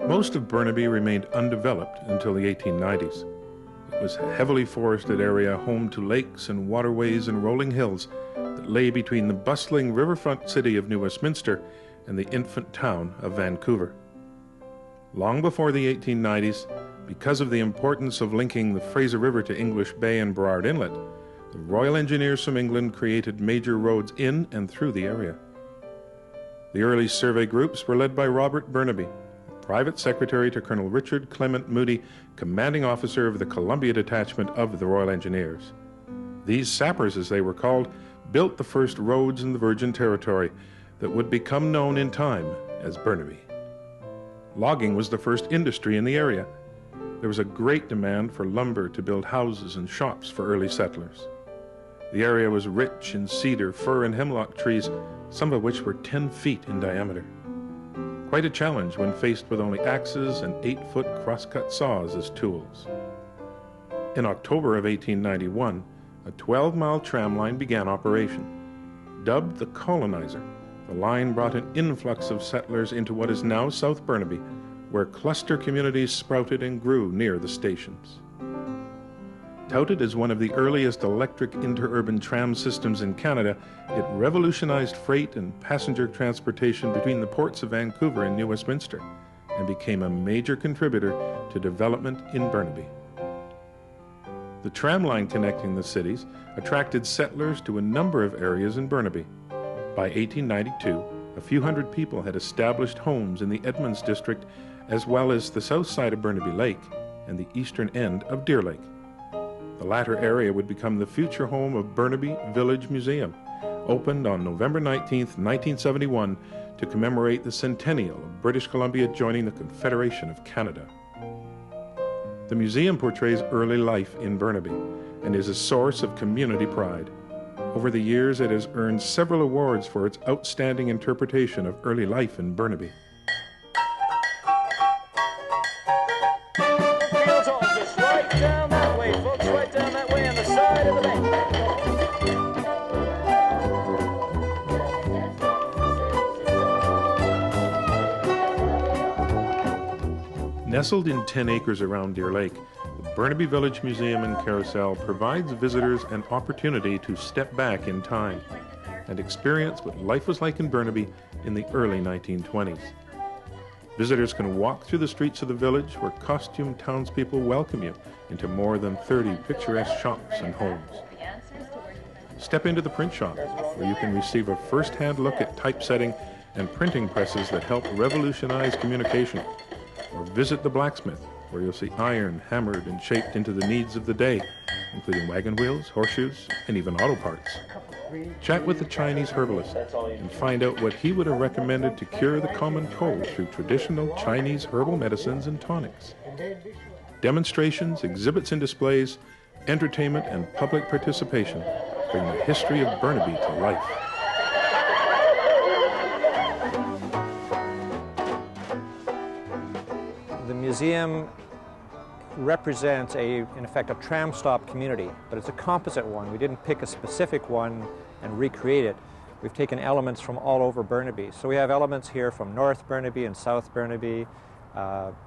Most of Burnaby remained undeveloped until the 1890s. It was a heavily forested area home to lakes and waterways and rolling hills that lay between the bustling riverfront city of New Westminster and the infant town of Vancouver. Long before the 1890s, because of the importance of linking the Fraser River to English Bay and Burrard Inlet, the Royal Engineers from England created major roads in and through the area. The early survey groups were led by Robert Burnaby, private secretary to Colonel Richard Clement Moody, commanding officer of the Columbia Detachment of the Royal Engineers. These sappers, as they were called, built the first roads in the Virgin Territory that would become known in time as Burnaby. Logging was the first industry in the area. There was a great demand for lumber to build houses and shops for early settlers. The area was rich in cedar, fir, and hemlock trees, some of which were 10 feet in diameter. Quite a challenge when faced with only axes and 8-foot crosscut saws as tools. In October of 1891, a 12-mile tram line began operation. Dubbed the Colonizer, the line brought an influx of settlers into what is now South Burnaby, where cluster communities sprouted and grew near the stations. Touted as one of the earliest electric interurban tram systems in Canada, it revolutionized freight and passenger transportation between the ports of Vancouver and New Westminster and became a major contributor to development in Burnaby. The tram line connecting the cities attracted settlers to a number of areas in Burnaby. By 1892, a few hundred people had established homes in the Edmonds district, as well as the south side of Burnaby Lake and the eastern end of Deer Lake. The latter area would become the future home of Burnaby Village Museum, opened on November 19, 1971, to commemorate the centennial of British Columbia joining the Confederation of Canada. The museum portrays early life in Burnaby and is a source of community pride. Over the years, it has earned several awards for its outstanding interpretation of early life in Burnaby. Nestled in 10 acres around Deer Lake, the Burnaby Village Museum and Carousel provides visitors an opportunity to step back in time and experience what life was like in Burnaby in the early 1920s. Visitors can walk through the streets of the village where costumed townspeople welcome you into more than 30 picturesque shops and homes. Step into the print shop, where you can receive a first-hand look at typesetting and printing presses that help revolutionize communication. Or visit the blacksmith, where you'll see iron hammered and shaped into the needs of the day, including wagon wheels, horseshoes, and even auto parts. Chat with the Chinese herbalist and find out what he would have recommended to cure the common cold through traditional Chinese herbal medicines and tonics. Demonstrations, exhibits and displays, entertainment and public participation bring the history of Burnaby to life. The museum represents in effect, a tram stop community, but it's a composite one. We didn't pick a specific one and recreate it. We've taken elements from all over Burnaby. So we have elements here from North Burnaby and South Burnaby,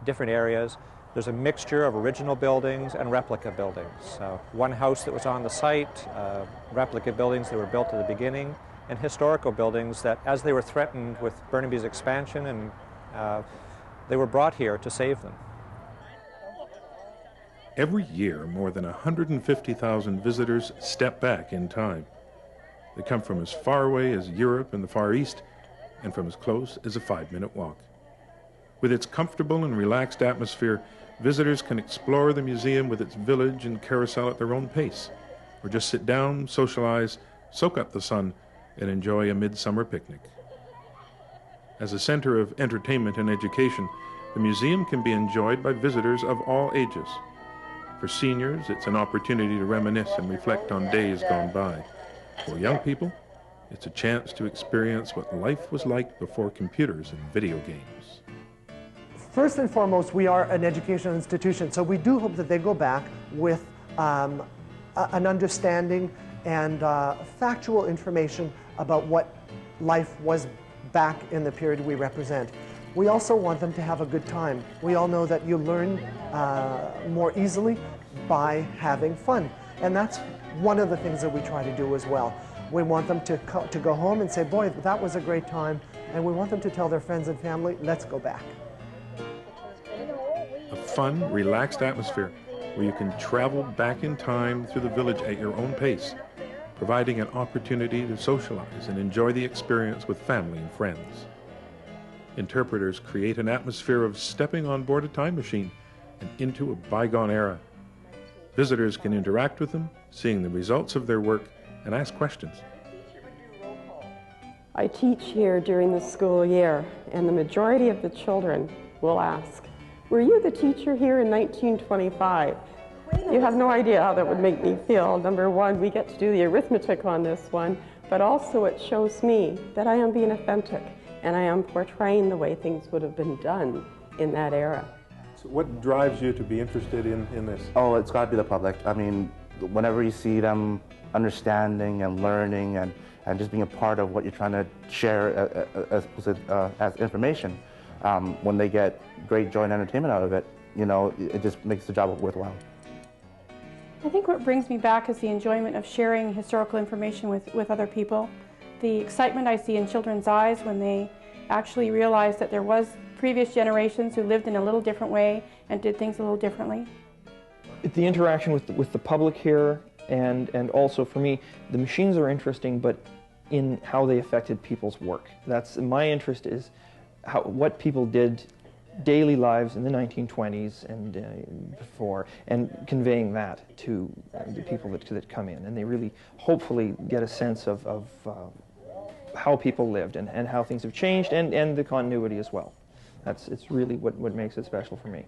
different areas. There's a mixture of original buildings and replica buildings. One house that was on the site, replica buildings that were built at the beginning, and historical buildings that, as they were threatened with Burnaby's expansion, and they were brought here to save them. Every year, more than 150,000 visitors step back in time. They come from as far away as Europe and the Far East, and from as close as a 5-minute walk. With its comfortable and relaxed atmosphere, visitors can explore the museum with its village and carousel at their own pace, or just sit down, socialize, soak up the sun, and enjoy a midsummer picnic. As a center of entertainment and education, the museum can be enjoyed by visitors of all ages. For seniors, it's an opportunity to reminisce and reflect on days gone by. For young people, it's a chance to experience what life was like before computers and video games. First and foremost, we are an educational institution, so we do hope that they go back with an understanding and factual information about what life was back in the period we represent. We also want them to have a good time. We all know that you learn more easily by having fun. And that's one of the things that we try to do as well. We want them to go home and say, boy, that was a great time. And we want them to tell their friends and family, let's go back. A fun, relaxed atmosphere where you can travel back in time through the village at your own pace, providing an opportunity to socialize and enjoy the experience with family and friends. Interpreters create an atmosphere of stepping on board a time machine and into a bygone era. Visitors can interact with them, seeing the results of their work, and ask questions. I teach here during the school year, and the majority of the children will ask, "Were you the teacher here in 1925? You have no idea how that would make me feel. Number one, we get to do the arithmetic on this one, but also it shows me that I am being authentic, and I am portraying the way things would have been done in that era. So what drives you to be interested in this? Oh, it's got to be the public. I mean, whenever you see them understanding and learning and just being a part of what you're trying to share as information, when they get great joy and entertainment out of it, you know, it just makes the job worthwhile. I think what brings me back is the enjoyment of sharing historical information with other people. The excitement I see in children's eyes when they actually realize that there was previous generations who lived in a little different way and did things a little differently. The interaction with the public here, and also for me, the machines are interesting, but in how they affected people's work. That's my interest, is what people did daily lives in the 1920s and before, and conveying that to the people that come in, and they really hopefully get a sense of how people lived and how things have changed, and the continuity as well. It's really what makes it special for me.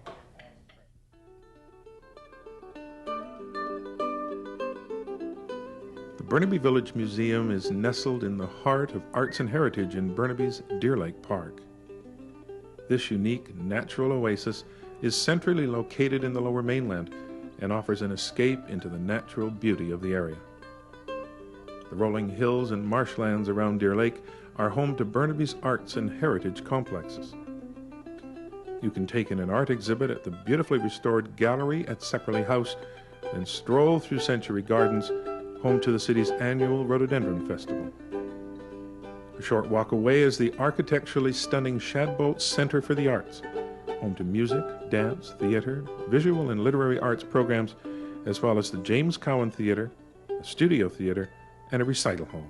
The Burnaby Village Museum is nestled in the heart of arts and heritage in Burnaby's Deer Lake Park. This unique natural oasis is centrally located in the Lower Mainland and offers an escape into the natural beauty of the area. The rolling hills and marshlands around Deer Lake are home to Burnaby's arts and heritage complexes. You can take in an art exhibit at the beautifully restored gallery at Sepperly House, then stroll through Century Gardens, home to the city's annual Rhododendron Festival. A short walk away is the architecturally stunning Shadbolt Center for the Arts, home to music, dance, theater, visual and literary arts programs, as well as the James Cowan Theater, a studio theater, and a recital hall.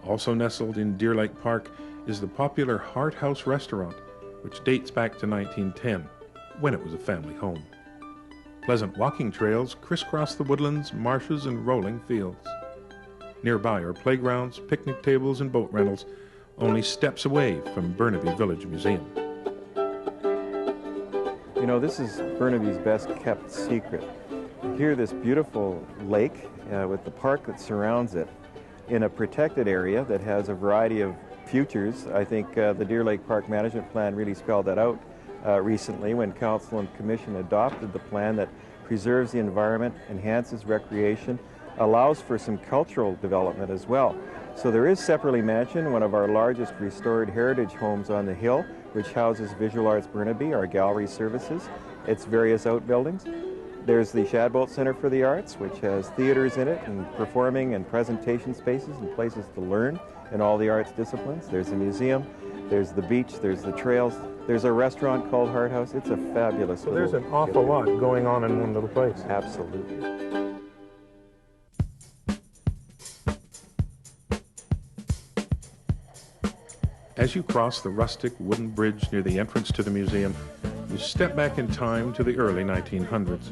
Also nestled in Deer Lake Park is the popular Hart House restaurant, which dates back to 1910, when it was a family home. Pleasant walking trails crisscross the woodlands, marshes, and rolling fields. Nearby are playgrounds, picnic tables, and boat rentals, only steps away from Burnaby Village Museum. You know, this is Burnaby's best kept secret. Here, this beautiful lake with the park that surrounds it in a protected area that has a variety of futures. I think the Deer Lake Park Management Plan really spelled that out recently when Council and Commission adopted the plan that preserves the environment, enhances recreation, allows for some cultural development as well. So there is Sepperly Mansion, one of our largest restored heritage homes on the hill, which houses Visual Arts Burnaby, our gallery services, its various outbuildings. There's the Shadbolt Center for the Arts, which has theaters in it and performing and presentation spaces and places to learn in all the arts disciplines. There's a museum, there's the beach, there's the trails, there's a restaurant called Hart House. It's a fabulous So there's an awful lot going on in one little place. Absolutely. As you cross the rustic wooden bridge near the entrance to the museum, you step back in time to the early 1900s,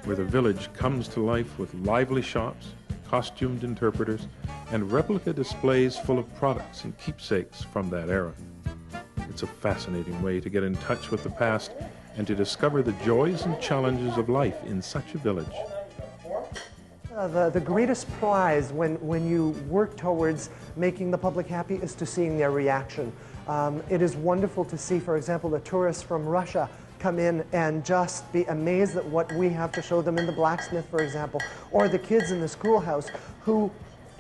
where the village comes to life with lively shops, costumed interpreters, and replica displays full of products and keepsakes from that era. It's a fascinating way to get in touch with the past and to discover the joys and challenges of life in such a village. The greatest prize when you work towards making the public happy is to seeing their reaction. It is wonderful to see, for example, the tourists from Russia come in and just be amazed at what we have to show them in the blacksmith, for example, or the kids in the schoolhouse who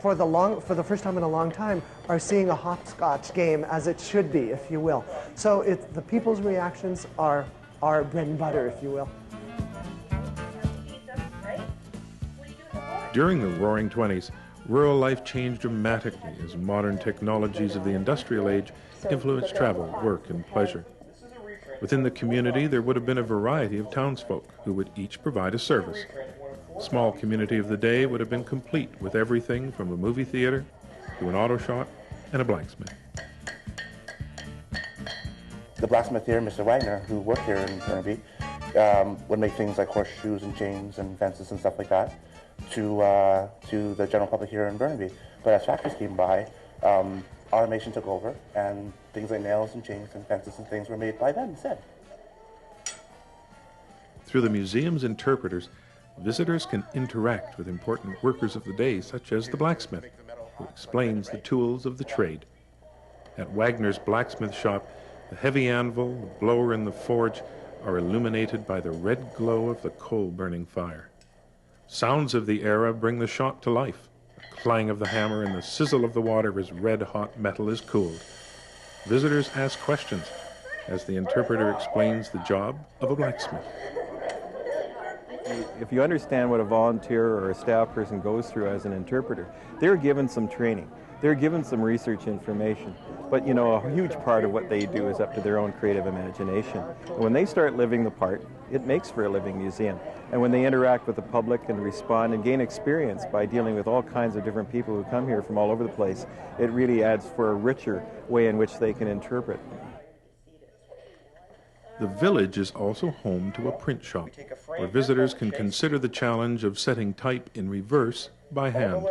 for the first time in a long time, are seeing a hopscotch game as it should be, if you will. So the people's reactions are bread and butter, if you will. During the Roaring 20s, rural life changed dramatically as modern technologies of the industrial age influenced travel, work, and pleasure. Within the community, there would have been a variety of townsfolk who would each provide a service. The small community of the day would have been complete with everything from a movie theater to an auto shop and a blacksmith. The blacksmith here, Mr. Wagner, who worked here in Burnaby, would make things like horseshoes and chains and fences and stuff like that to the general public here in Burnaby. But as factories came by, automation took over, and things like nails and chains and fences and things were made by them instead. Through the museum's interpreters, visitors can interact with important workers of the day, such as the blacksmith, who explains the tools of the trade. At Wagner's blacksmith shop, the heavy anvil, the blower, and the forge are illuminated by the red glow of the coal-burning fire. Sounds of the era bring the shop to life. The clang of the hammer and the sizzle of the water as red-hot metal is cooled. Visitors ask questions as the interpreter explains the job of a blacksmith. If you understand what a volunteer or a staff person goes through as an interpreter, they're given some training. They're given some research information. But, you know, a huge part of what they do is up to their own creative imagination. And when they start living the part, it makes for a living museum. And when they interact with the public and respond and gain experience by dealing with all kinds of different people who come here from all over the place, it really adds for a richer way in which they can interpret. The village is also home to a print shop, where visitors can consider the challenge of setting type in reverse by hand.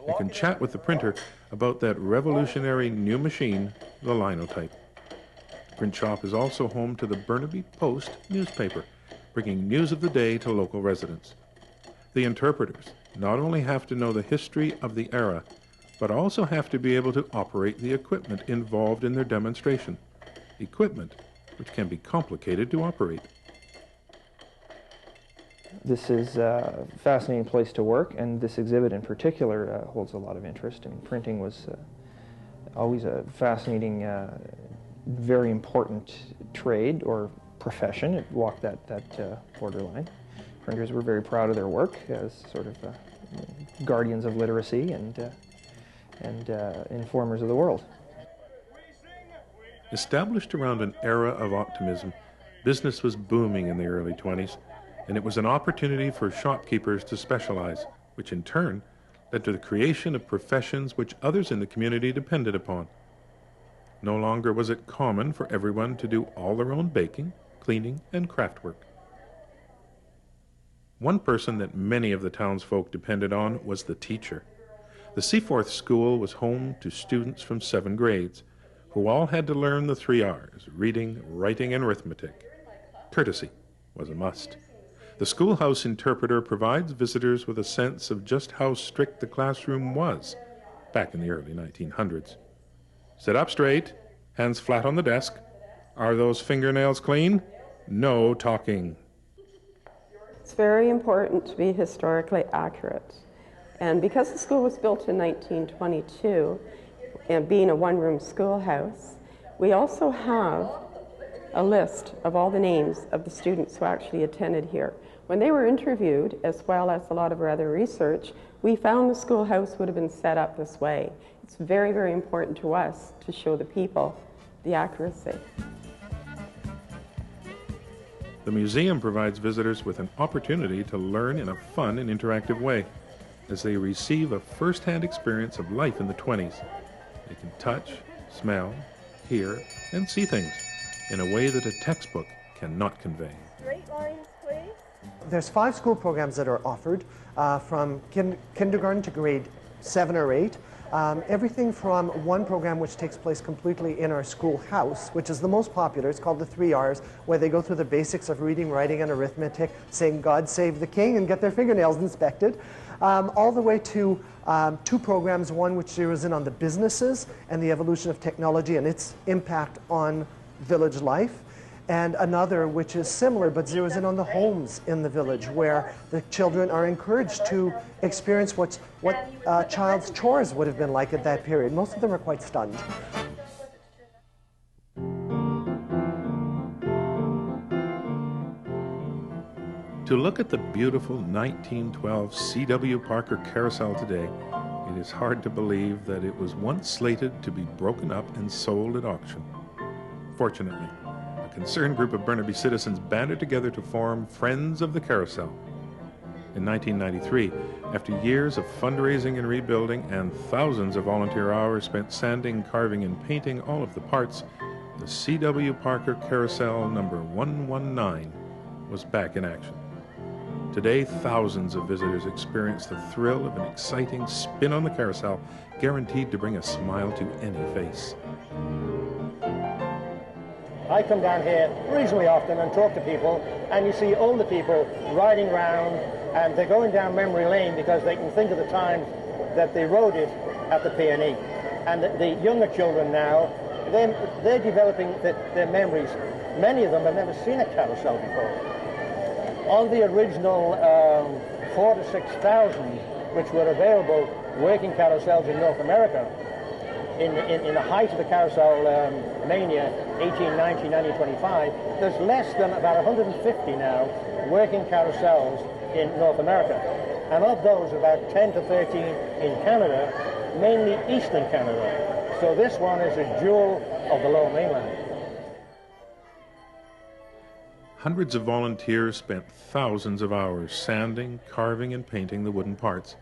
They can chat with the printer about that revolutionary new machine, the linotype. The print shop is also home to the Burnaby Post newspaper, bringing news of the day to local residents. The interpreters not only have to know the history of the era, but also have to be able to operate the equipment involved in their demonstration. Equipment which can be complicated to operate. This is a fascinating place to work, and this exhibit in particular holds a lot of interest. I mean, printing was always a fascinating, very important trade or profession. It walked that borderline. Printers were very proud of their work as sort of guardians of literacy and informers of the world. Established around an era of optimism, business was booming in the early 20s, and it was an opportunity for shopkeepers to specialize, which in turn led to the creation of professions which others in the community depended upon. No longer was it common for everyone to do all their own baking, cleaning, and craft work. One person that many of the townsfolk depended on was the teacher. The Seaforth School was home to students from 7 grades, who all had to learn the 3 R's, reading, writing, and arithmetic. Courtesy was a must. The schoolhouse interpreter provides visitors with a sense of just how strict the classroom was back in the early 1900s. Sit up straight, hands flat on the desk. Are those fingernails clean? No talking. It's very important to be historically accurate. And because the school was built in 1922, and being a one-room schoolhouse, we also have a list of all the names of the students who actually attended here. When they were interviewed, as well as a lot of our other research, we found the schoolhouse would have been set up this way. It's very, very important to us to show the people the accuracy. The museum provides visitors with an opportunity to learn in a fun and interactive way as they receive a first-hand experience of life in the 20s. They can touch, smell, hear, and see things in a way that a textbook cannot convey. Straight lines, please. There's 5 school programs that are offered from kindergarten to grade 7 or 8. Everything from one program which takes place completely in our schoolhouse, which is the most popular. It's called the 3 R's, where they go through the basics of reading, writing, and arithmetic, saying God save the king, and get their fingernails inspected, all the way to 2 programs, one which zeroes in on the businesses and the evolution of technology and its impact on village life, and another which is similar but zeroes in on the homes in the village, where the children are encouraged to experience what a child's chores would have been like at that period. Most of them are quite stunned. To look at the beautiful 1912 C.W. Parker Carousel today, it is hard to believe that it was once slated to be broken up and sold at auction. Fortunately, a concerned group of Burnaby citizens banded together to form Friends of the Carousel. In 1993, after years of fundraising and rebuilding and thousands of volunteer hours spent sanding, carving, and painting all of the parts, the C.W. Parker Carousel number 119 was back in action. Today, thousands of visitors experience the thrill of an exciting spin on the carousel, guaranteed to bring a smile to any face. I come down here reasonably often and talk to people, and you see older people riding around, and they're going down memory lane because they can think of the times that they rode it at the P&E. And the younger children now, they're developing their memories. Many of them have never seen a carousel before. Of the original 4,000 to 6,000 which were available working carousels in North America, in the height of the carousel mania, 1890, 1925, there's less than about 150 now working carousels in North America. And of those, about 10 to 13 in Canada, mainly Eastern Canada. So this one is a jewel of the Lower Mainland. Hundreds of volunteers spent thousands of hours sanding, carving, and painting the wooden parts,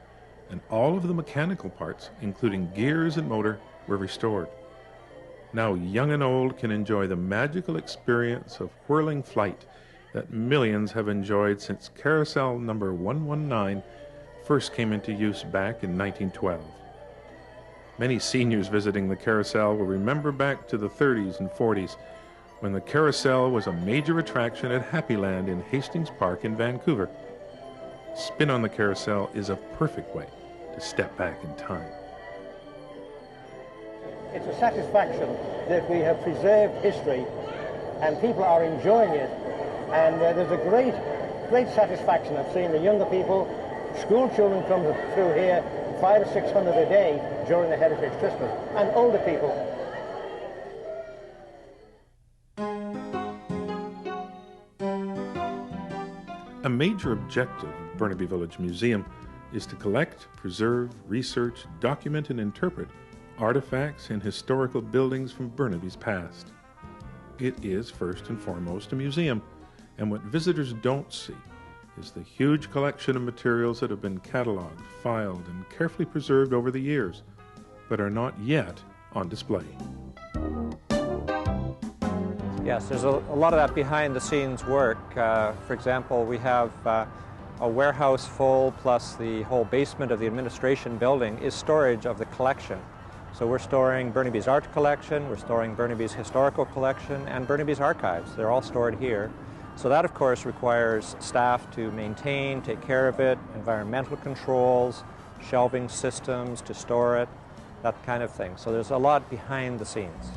and all of the mechanical parts, including gears and motor, were restored. Now young and old can enjoy the magical experience of whirling flight that millions have enjoyed since Carousel number 119 first came into use back in 1912. Many seniors visiting the carousel will remember back to the 30s and 40s, when the carousel was a major attraction at Happyland in Hastings Park in Vancouver. Spin on the carousel is a perfect way to step back in time. It's a satisfaction that we have preserved history and people are enjoying it, and there's a great satisfaction of seeing the younger people. School children come through here, 500 or 600 a day during the Heritage Christmas, and older people. A major objective of Burnaby Village Museum is to collect, preserve, research, document, and interpret artifacts and historical buildings from Burnaby's past. It is first and foremost a museum, and what visitors don't see is the huge collection of materials that have been cataloged, filed, and carefully preserved over the years, but are not yet on display. Yes, there's a lot of that behind-the-scenes work. For example, we have a warehouse full, plus the whole basement of the administration building is storage of the collection. So we're storing Burnaby's art collection, we're storing Burnaby's historical collection, and Burnaby's archives. They're all stored here. So that, of course, requires staff to maintain, take care of it, environmental controls, shelving systems to store it, that kind of thing. So there's a lot behind the scenes.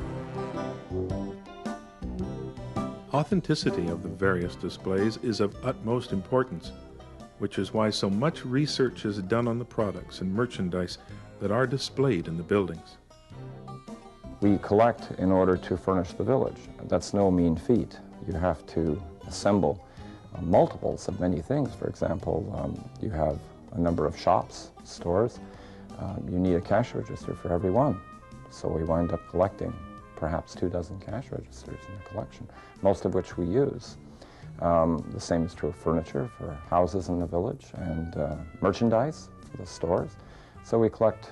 Authenticity of the various displays is of utmost importance, which is why so much research is done on the products and merchandise that are displayed in the buildings. We collect in order to furnish the village. That's no mean feat. You have to assemble multiples of many things. For example, you have a number of shops, stores. You need a cash register for every one. So we wind up collecting perhaps 24 cash registers in the collection, most of which we use. The same is true of furniture for houses in the village and merchandise for the stores. So we collect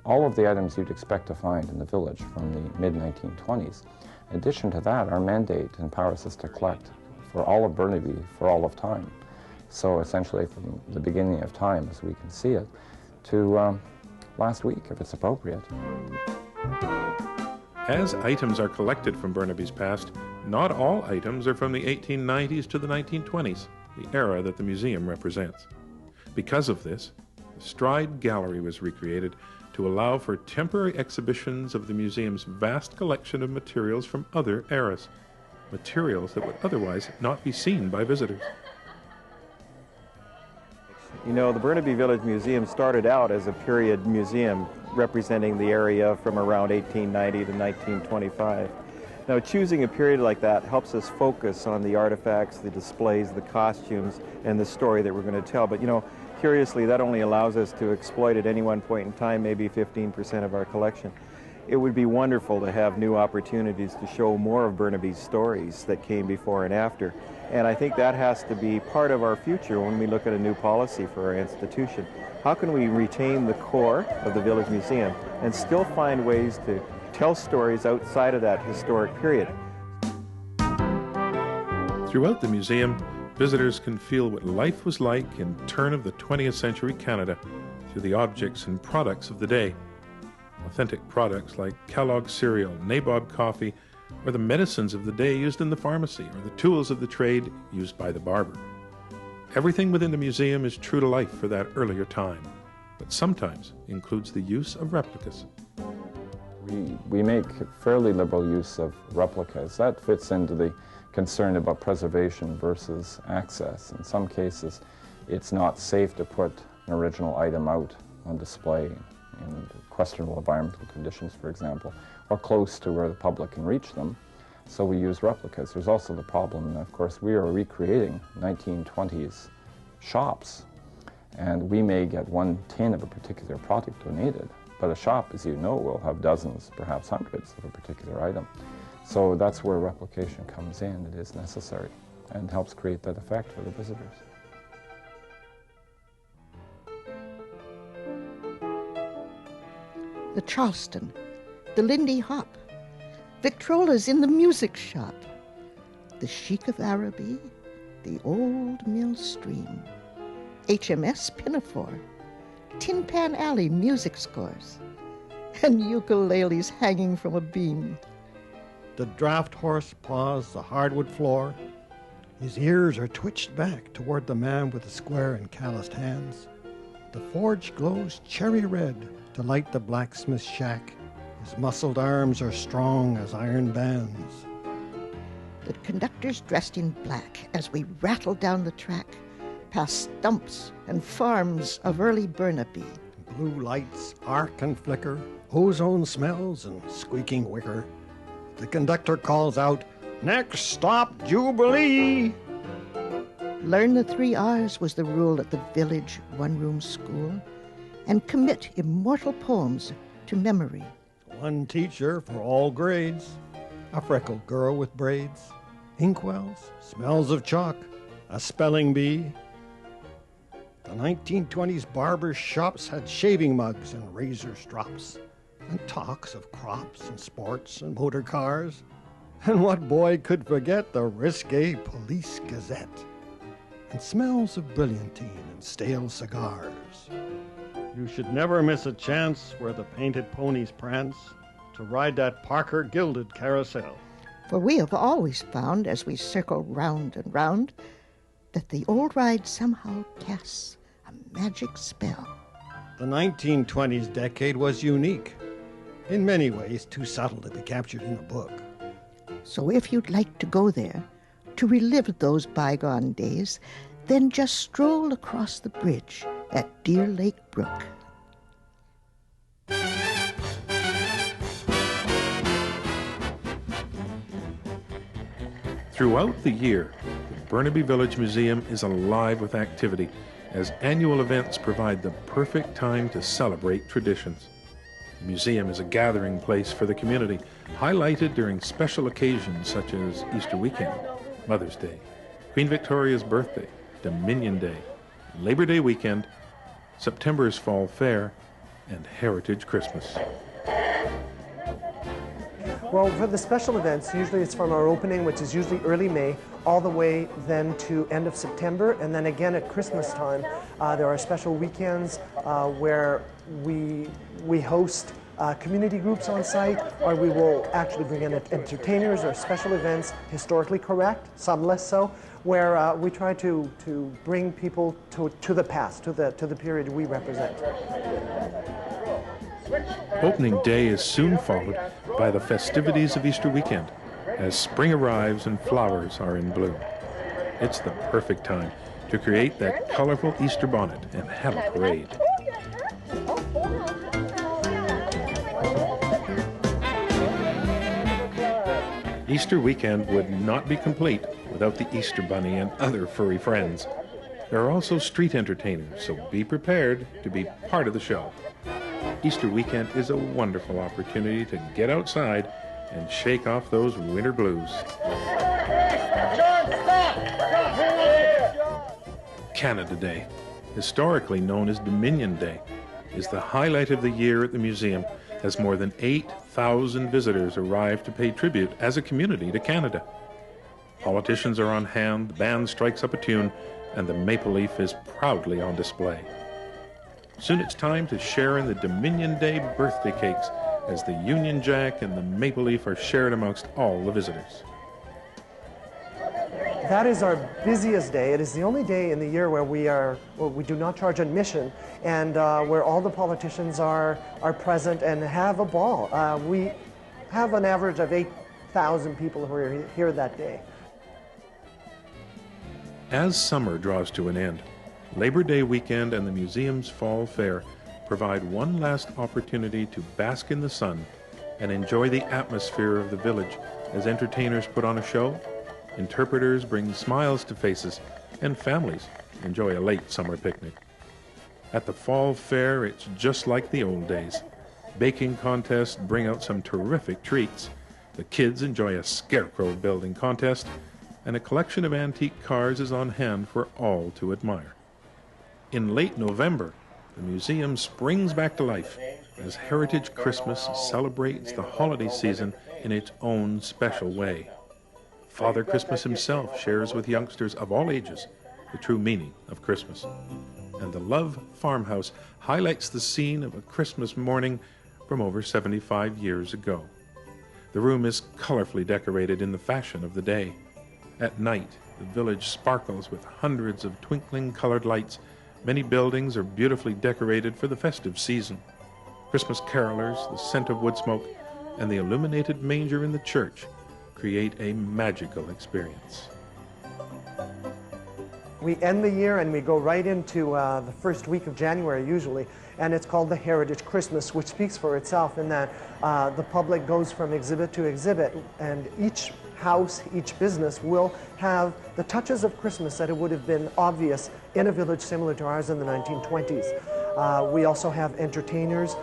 all of the items you'd expect to find in the village from the mid-1920s. In addition to that, our mandate empowers us to collect for all of Burnaby for all of time. So essentially from the beginning of time, as we can see it, to last week, if it's appropriate. As items are collected from Burnaby's past, not all items are from the 1890s to the 1920s, the era that the museum represents. Because of this, the Stride Gallery was recreated to allow for temporary exhibitions of the museum's vast collection of materials from other eras. materials that would otherwise not be seen by visitors. You know, the Burnaby Village Museum started out as a period museum representing the area from around 1890 to 1925. Now, choosing a period like that helps us focus on the artifacts, the displays, the costumes, and the story that we're going to tell. But, you know, curiously, that only allows us to exploit at any one point in time maybe 15% of our collection. It would be wonderful to have new opportunities to show more of Burnaby's stories that came before and after. And I think that has to be part of our future when we look at a new policy for our institution. How can we retain the core of the Village Museum and still find ways to tell stories outside of that historic period? Throughout the museum, visitors can feel what life was like in turn of the 20th century Canada through the objects and products of the day. Authentic products like Kellogg's cereal, Nabob coffee, or the medicines of the day used in the pharmacy, or the tools of the trade used by the barber. Everything within the museum is true to life for that earlier time, but sometimes includes the use of replicas. We make fairly liberal use of replicas. That fits into the concern about preservation versus access. In some cases, it's not safe to put an original item out on display in questionable environmental conditions, for example, or close to where the public can reach them. So we use replicas. There's also the problem, of course, we are recreating 1920s shops, and we may get one tin of a particular product donated, but a shop, as you know, will have dozens, perhaps hundreds of a particular item. So that's where replication comes in. It is necessary and helps create that effect for the visitors. The Charleston, the Lindy Hop, Victrola's in the music shop, the Sheik of Araby, the Old Mill Stream, HMS Pinafore, Tin Pan Alley music scores, and ukuleles hanging from a beam. The draft horse paws the hardwood floor. His ears are twitched back toward the man with the square and calloused hands. The forge glows cherry red to light the blacksmith's shack. His muscled arms are strong as iron bands. The conductor's dressed in black as we rattle down the track, past stumps and farms of early Burnaby. Blue lights arc and flicker, ozone smells and squeaking wicker. The conductor calls out, "Next stop, Jubilee!" Learn the 3 R's was the rule at the village one-room school, and commit immortal poems to memory. One teacher for all grades, a freckled girl with braids, inkwells, smells of chalk, a spelling bee. The 1920s barber shops had shaving mugs and razor strops, and talks of crops and sports and motor cars. And what boy could forget the risque Police Gazette, and smells of brilliantine and stale cigars. You should never miss a chance where the painted ponies prance to ride that Parker gilded carousel. For we have always found, as we circle round and round, that the old ride somehow casts a magic spell. The 1920s decade was unique, in many ways too subtle to be captured in a book. So if you'd like to go there, to relive those bygone days, then just stroll across the bridge at Deer Lake Brook. Throughout the year, the Burnaby Village Museum is alive with activity, as annual events provide the perfect time to celebrate traditions. The museum is a gathering place for the community, highlighted during special occasions such as Easter weekend, Mother's Day, Queen Victoria's birthday, Dominion Day, Labor Day weekend, September's Fall Fair, and Heritage Christmas. Well, for the special events, usually it's from our opening, which is usually early May, all the way then to end of September, and then again at Christmas time. There are special weekends where we host community groups on site, or we will actually bring in entertainers or special events, historically correct, some less so, where we try to bring people to the past, to the period we represent. Opening day is soon followed by the festivities of Easter weekend. as spring arrives and flowers are in bloom. It's the perfect time to create that colorful Easter bonnet and have a parade. Easter weekend would not be complete without the Easter Bunny and other furry friends. There are also street entertainers, so be prepared to be part of the show. Easter weekend is a wonderful opportunity to get outside and shake off those winter blues. Canada Day, historically known as Dominion Day, is the highlight of the year at the museum, as more than 8,000 visitors arrive to pay tribute as a community to Canada. Politicians are on hand, the band strikes up a tune, and the maple leaf is proudly on display. Soon it's time to share in the Dominion Day birthday cakes as the Union Jack and the maple leaf are shared amongst all the visitors. That is our busiest day. It is the only day in the year where we do not charge admission, and where all the politicians are present and have a ball. We have an average of 8,000 people who are here that day. As summer draws to an end, Labor Day weekend and the museum's fall fair provide one last opportunity to bask in the sun and enjoy the atmosphere of the village as entertainers put on a show, interpreters bring smiles to faces, and families enjoy a late summer picnic. At the fall fair, it's just like the old days. Baking contests bring out some terrific treats. The kids enjoy a scarecrow building contest, and a collection of antique cars is on hand for all to admire. In late November, the museum springs back to life as Heritage Christmas celebrates the holiday season in its own special way. Father Christmas himself shares with youngsters of all ages the true meaning of Christmas. And the Love Farmhouse highlights the scene of a Christmas morning from over 75 years ago. The room is colorfully decorated in the fashion of the day. At night, the village sparkles with hundreds of twinkling colored lights. Many buildings are beautifully decorated for the festive season. Christmas carolers, the scent of wood smoke, and the illuminated manger in the church create a magical experience. We end the year and we go right into the first week of January usually, and it's called the Heritage Christmas, which speaks for itself in that the public goes from exhibit to exhibit, and each house, each business will have the touches of Christmas that it would have been obvious in a village similar to ours in the 1920s. We also have entertainers,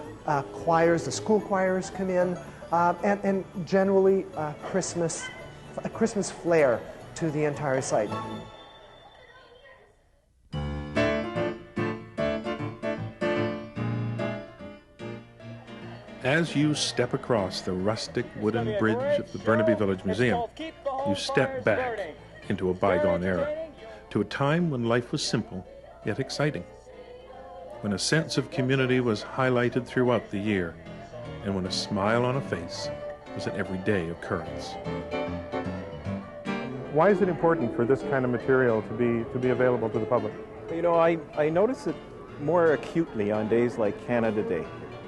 choirs, the school choirs come in, and generally a Christmas flair to the entire site. As you step across the rustic wooden bridge of the Burnaby Village Museum, you step back into a bygone era, to a time when life was simple yet exciting, when a sense of community was highlighted throughout the year, and when a smile on a face was an everyday occurrence. Why is it important for this kind of material to be available to the public? You know, I notice it more acutely on days like Canada Day.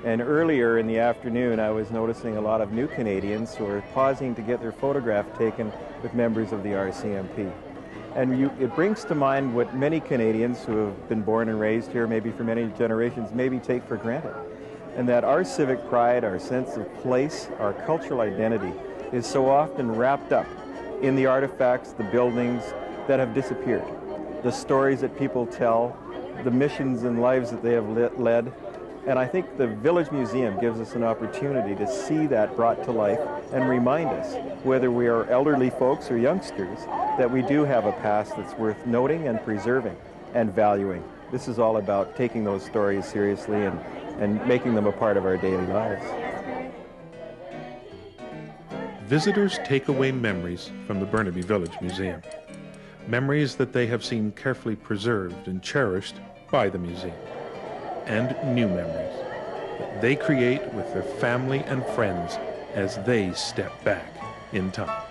And earlier in the afternoon, I was noticing a lot of new Canadians who are pausing to get their photograph taken with members of the RCMP. And it brings to mind what many Canadians who have been born and raised here, maybe for many generations, maybe take for granted. And that our civic pride, our sense of place, our cultural identity is so often wrapped up in the artifacts, the buildings that have disappeared, the stories that people tell, the missions and lives that they have led. And I think the Village Museum gives us an opportunity to see that brought to life and remind us, whether we are elderly folks or youngsters, that we do have a past that's worth noting and preserving and valuing. This is all about taking those stories seriously and making them a part of our daily lives. Visitors take away memories from the Burnaby Village Museum. Memories that they have seen carefully preserved and cherished by the museum. And new memories that they create with their family and friends as they step back in time.